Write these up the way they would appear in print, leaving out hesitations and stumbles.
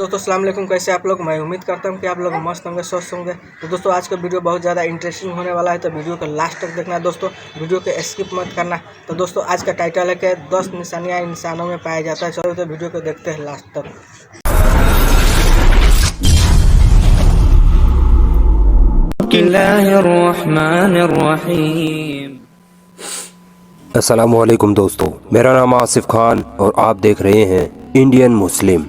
दोस्तों अस्सलाम वालेकुम, कैसे आप लोग। मैं उम्मीद करता हूं कि आप लोग मस्त होंगे, स्वस्थ होंगे। तो दोस्तों आज का वीडियो बहुत ज़्यादा इंटरेस्टिंग होने वाला है, तो वीडियो को लास्ट तक देखना दोस्तों, वीडियो को स्किप मत करना। तो दोस्तों आज का टाइटल है कि 10 निशानियाँ इंसानों में पाया जाता है। चलो तो वीडियो को देखते हैं लास्ट तक। अस्सलामु अलैकुम दोस्तों, मेरा नाम आसिफ खान और आप देख रहे हैं इंडियन मुस्लिम।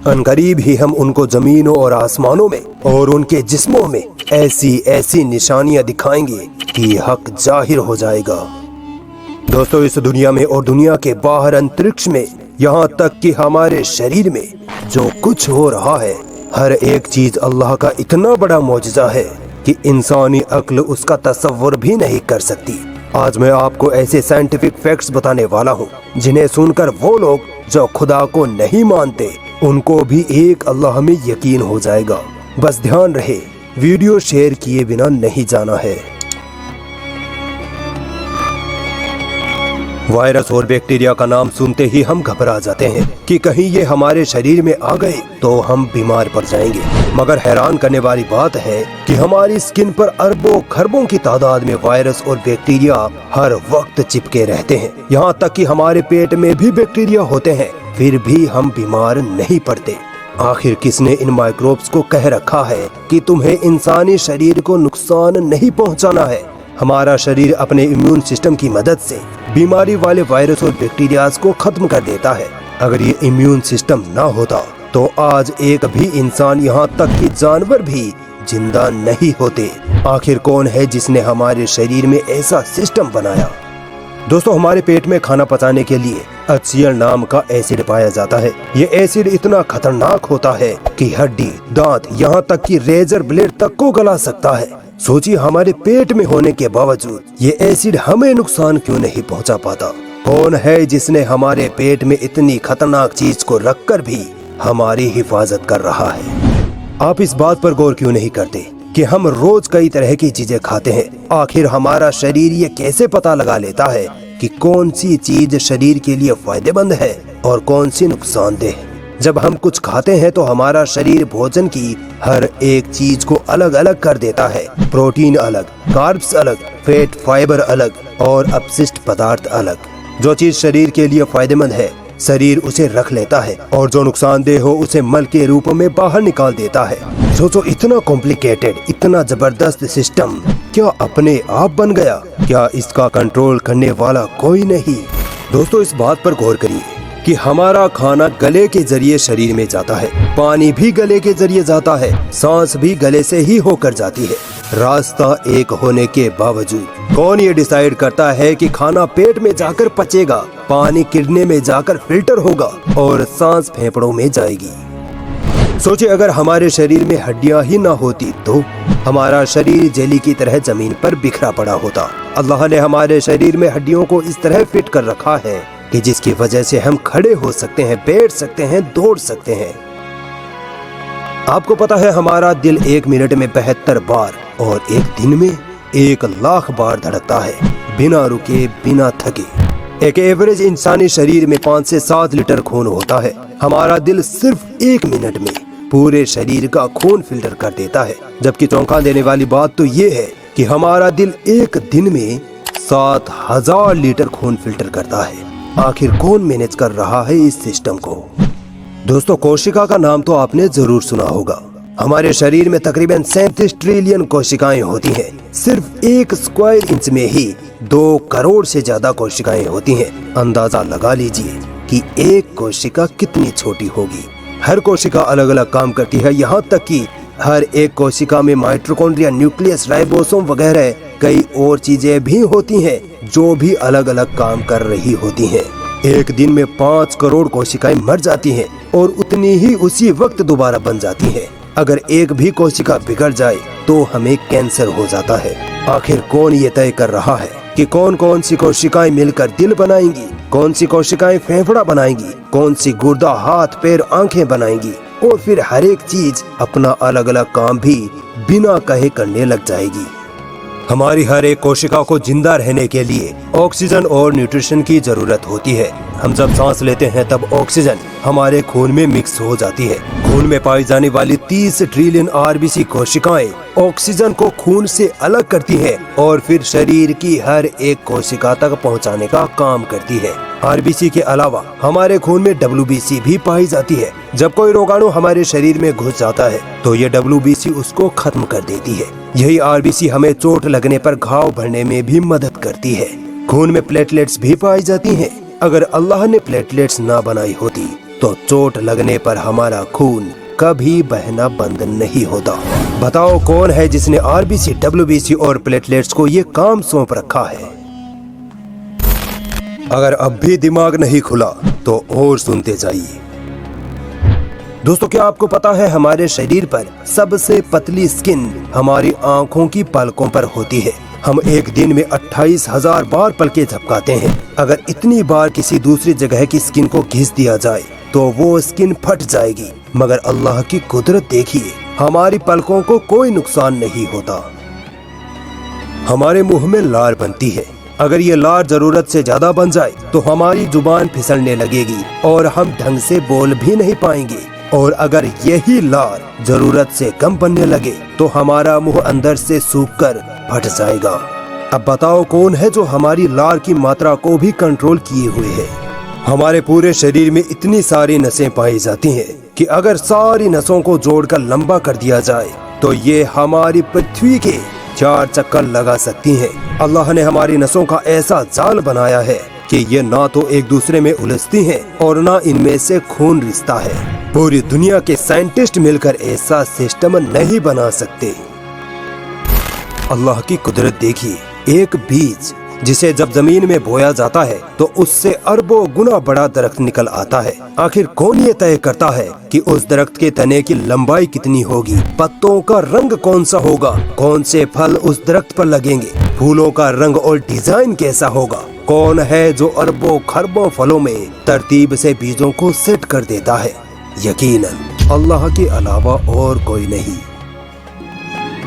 अनकरीब ही हम उनको जमीनों और आसमानों में और उनके जिस्मों में ऐसी ऐसी निशानियां दिखाएंगे कि हक जाहिर हो जाएगा। दोस्तों इस दुनिया में और दुनिया के बाहर अंतरिक्ष में, यहाँ तक कि हमारे शरीर में जो कुछ हो रहा है, हर एक चीज अल्लाह का इतना बड़ा मौजज़ा है कि इंसानी अक्ल उसका तसव्वुर भी नहीं कर सकती। आज मैं आपको ऐसे साइंटिफिक फैक्ट्स बताने वाला हूँ जिन्हें सुनकर वो लोग जो खुदा को नहीं मानते उनको भी एक अल्लाह में यकीन हो जाएगा। बस ध्यान रहे, वीडियो शेयर किए बिना नहीं जाना है। वायरस और बैक्टीरिया का नाम सुनते ही हम घबरा जाते हैं कि कहीं ये हमारे शरीर में आ गए तो हम बीमार पड़ जाएंगे। मगर हैरान करने वाली बात है कि हमारी स्किन पर अरबों खरबों की तादाद में वायरस और बैक्टीरिया हर वक्त चिपके रहते हैं। यहाँ तक कि हमारे पेट में भी बैक्टीरिया होते हैं, फिर भी हम बीमार नहीं पड़ते। आखिर किसने इन माइक्रोब्स को कह रखा है कि तुम्हें इंसानी शरीर को नुकसान नहीं पहुँचाना है। हमारा शरीर अपने इम्यून सिस्टम की मदद से बीमारी वाले वायरस और बैक्टीरियाज को खत्म कर देता है। अगर ये इम्यून सिस्टम ना होता तो आज एक भी इंसान, यहाँ तक कि जानवर भी जिंदा नहीं होते। आखिर कौन है जिसने हमारे शरीर में ऐसा सिस्टम बनाया? दोस्तों हमारे पेट में खाना पचाने के लिए HCl नाम का एसिड पाया जाता है। ये एसिड इतना खतरनाक होता है कि हड्डी, दांत, यहाँ तक कि रेजर ब्लेड तक को गला सकता है। सोचिए हमारे पेट में होने के बावजूद ये एसिड हमें नुकसान क्यों नहीं पहुंचा पाता? कौन है जिसने हमारे पेट में इतनी खतरनाक चीज को रखकर भी हमारी हिफाजत कर रहा है? आप इस बात पर गौर क्यों नहीं करते कि हम रोज कई तरह की चीजें खाते हैं? आखिर हमारा शरीर ये कैसे पता लगा लेता है कि कौन सी चीज शरीर के लिए फायदेमंद है और कौन सी नुकसानदेह? जब हम कुछ खाते हैं तो हमारा शरीर भोजन की हर एक चीज को अलग अलग कर देता है। प्रोटीन अलग, कार्ब्स अलग, फैट फाइबर अलग और अपशिष्ट पदार्थ अलग। जो चीज शरीर के लिए फायदेमंद है शरीर उसे रख लेता है और जो नुकसानदेह हो उसे मल के रूप में बाहर निकाल देता है। सोचो इतना कॉम्प्लिकेटेड, इतना जबरदस्त सिस्टम क्या अपने आप बन गया? क्या इसका कंट्रोल करने वाला कोई नहीं? दोस्तों इस बात पर गौर करिए कि हमारा खाना गले के जरिए शरीर में जाता है, पानी भी गले के जरिए जाता है, सांस भी गले से ही होकर जाती है। रास्ता एक होने के बावजूद कौन ये डिसाइड करता है कि खाना पेट में जाकर पचेगा, पानी किडनी में जाकर फिल्टर होगा और सांस फेफड़ों में जाएगी? सोचिए अगर हमारे शरीर में हड्डियां ही ना होती तो हमारा शरीर जेली की तरह जमीन पर बिखरा पड़ा होता। अल्लाह ने हमारे शरीर में हड्डियों को इस तरह फिट कर रखा है कि जिसकी वजह से हम खड़े हो सकते हैं, बैठ सकते हैं, दौड़ सकते हैं। आपको पता है हमारा दिल 1 मिनट में 72 बार और एक दिन में 1 लाख बार धड़कता है, बिना रुके, बिना थके। एक एवरेज इंसानी शरीर में 5 से 7 लीटर खून होता है। हमारा दिल सिर्फ 1 मिनट में पूरे शरीर का खून फिल्टर कर देता है। जबकि चौंका देने वाली बात तो ये है कि हमारा दिल एक दिन में 7000 लीटर खून फिल्टर करता है। आखिर कौन मैनेज कर रहा है इस सिस्टम को? दोस्तों कोशिका का नाम तो आपने जरूर सुना होगा। हमारे शरीर में तकरीबन 37 ट्रिलियन कोशिकाएं होती हैं। सिर्फ 1 स्क्वायर इंच में ही 2 करोड़ से ज्यादा कोशिकाएं होती हैं। अंदाजा लगा लीजिए कि एक कोशिका कितनी छोटी होगी। हर कोशिका अलग अलग काम करती है, यहाँ तक कि हर एक कोशिका में माइटोकॉन्ड्रिया, न्यूक्लियस, राइबोसोम वगैरह कई और चीजें भी होती हैं जो भी अलग अलग काम कर रही होती हैं। एक दिन में 5 करोड़ कोशिकाएं मर जाती हैं और उतनी ही उसी वक्त दोबारा बन जाती हैं। अगर एक भी कोशिका बिगड़ जाए तो हमें कैंसर हो जाता है। आखिर कौन ये तय कर रहा है कि कौन कौन सी कोशिकाएं मिलकर दिल बनाएंगी, कौन सी कोशिकाएं फेफड़ा बनाएंगी, कौन सी गुर्दा, हाथ, पैर, आंखें बनाएंगी और फिर हर एक चीज अपना अलग अलग काम भी बिना कहे करने लग जाएगी। हमारी हर एक कोशिका को जिंदा रहने के लिए ऑक्सीजन और न्यूट्रिशन की जरूरत होती है। हम जब सांस लेते हैं तब ऑक्सीजन हमारे खून में मिक्स हो जाती है। खून में पाई जाने वाली 30 ट्रिलियन आरबीसी कोशिकाएं ऑक्सीजन को खून से अलग करती है और फिर शरीर की हर एक कोशिका तक पहुंचाने का काम करती है। आरबीसी के अलावा हमारे खून में डब्ल्यूबीसी भी पाई जाती है। जब कोई रोगाणु हमारे शरीर में घुस जाता है तो ये डब्ल्यूबीसी उसको खत्म कर देती है। यही आरबीसी हमें चोट लगने पर घाव भरने में भी मदद करती है। खून में प्लेटलेट्स भी पाई जाती हैं। अगर अल्लाह ने प्लेटलेट्स ना बनाई होती तो चोट लगने पर हमारा खून कभी बहना बंद नहीं होता। बताओ कौन है जिसने आरबीसी, डब्ल्यूबीसी और प्लेटलेट्स को ये काम सौंप रखा है? अगर अब भी दिमाग नहीं खुला तो और सुनते जाइए। दोस्तों, क्या आपको पता है हमारे शरीर पर सबसे पतली स्किन हमारी आंखों की पलकों पर होती है। हम एक दिन में 28,000 बार पलकें झपकाते हैं। अगर इतनी बार किसी दूसरी जगह की स्किन को घिस दिया जाए तो वो स्किन फट जाएगी, मगर अल्लाह की कुदरत देखिए, हमारी पलकों को कोई नुकसान नहीं होता। हमारे मुंह में लार बनती है। अगर ये लार जरूरत से ज्यादा बन जाए तो हमारी जुबान फिसलने लगेगी और हम ढंग से बोल भी नहीं पाएंगे। और अगर यही लार जरूरत से कम बनने लगे तो हमारा मुंह अंदर से सूखकर फट जाएगा। अब बताओ कौन है जो हमारी लार की मात्रा को भी कंट्रोल किए हुए है? हमारे पूरे शरीर में इतनी सारी नसें पाई जाती हैं कि अगर सारी नसों को जोड़कर लंबा कर दिया जाए तो ये हमारी पृथ्वी के 4 चक्कर लगा सकती हैं। अल्लाह ने हमारी नसों का ऐसा जाल बनाया है कि ये ना तो एक दूसरे में उलझती हैं और ना इनमें से खून रिश्ता है। पूरी दुनिया के साइंटिस्ट मिलकर ऐसा सिस्टम नहीं बना सकते। अल्लाह की कुदरत देखिए, एक बीज जिसे जब जमीन में बोया जाता है तो उससे अरबों गुना बड़ा दरख्त निकल आता है। आखिर कौन ये तय करता है कि उस दरख्त के तने की लंबाई कितनी होगी, पत्तों का रंग कौन सा होगा, कौन से फल उस दरख्त पर लगेंगे, फूलों का रंग और डिजाइन कैसा होगा? कौन है जो अरबों खरबों फलों में तरतीब से बीजों को सेट कर देता है? यकीनन अल्लाह के अलावा और कोई नहीं।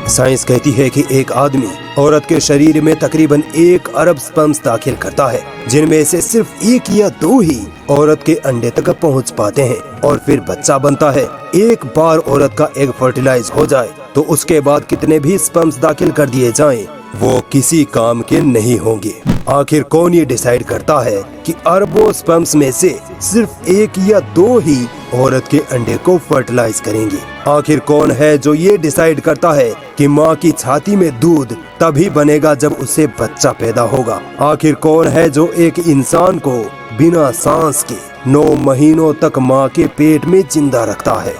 साइंस कहती है कि एक आदमी औरत के शरीर में तकरीबन 1 अरब स्पर्म्स दाखिल करता है, जिनमें से सिर्फ 1 या 2 ही औरत के अंडे तक पहुंच पाते हैं और फिर बच्चा बनता है। एक बार औरत का एग फर्टिलाइज हो जाए तो उसके बाद कितने भी स्पर्म्स दाखिल कर दिए जाएं, वो किसी काम के नहीं होंगे। आखिर कौन ये डिसाइड करता है कि अरबों स्पर्म्स में से सिर्फ 1 या 2 ही औरत के अंडे को फर्टिलाइज करेंगे? आखिर कौन है जो ये डिसाइड करता है कि माँ की छाती में दूध तभी बनेगा जब उसे बच्चा पैदा होगा? आखिर कौन है जो एक इंसान को बिना सांस के 9 महीनों तक माँ के पेट में जिंदा रखता है?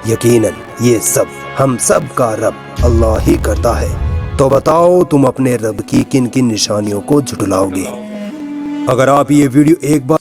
यकीनन ये सब हम सब का रब अल्लाह ही करता है। तो बताओ तुम अपने रब की किन किन निशानियों को झुटलाओगे? अगर आप ये वीडियो एक बार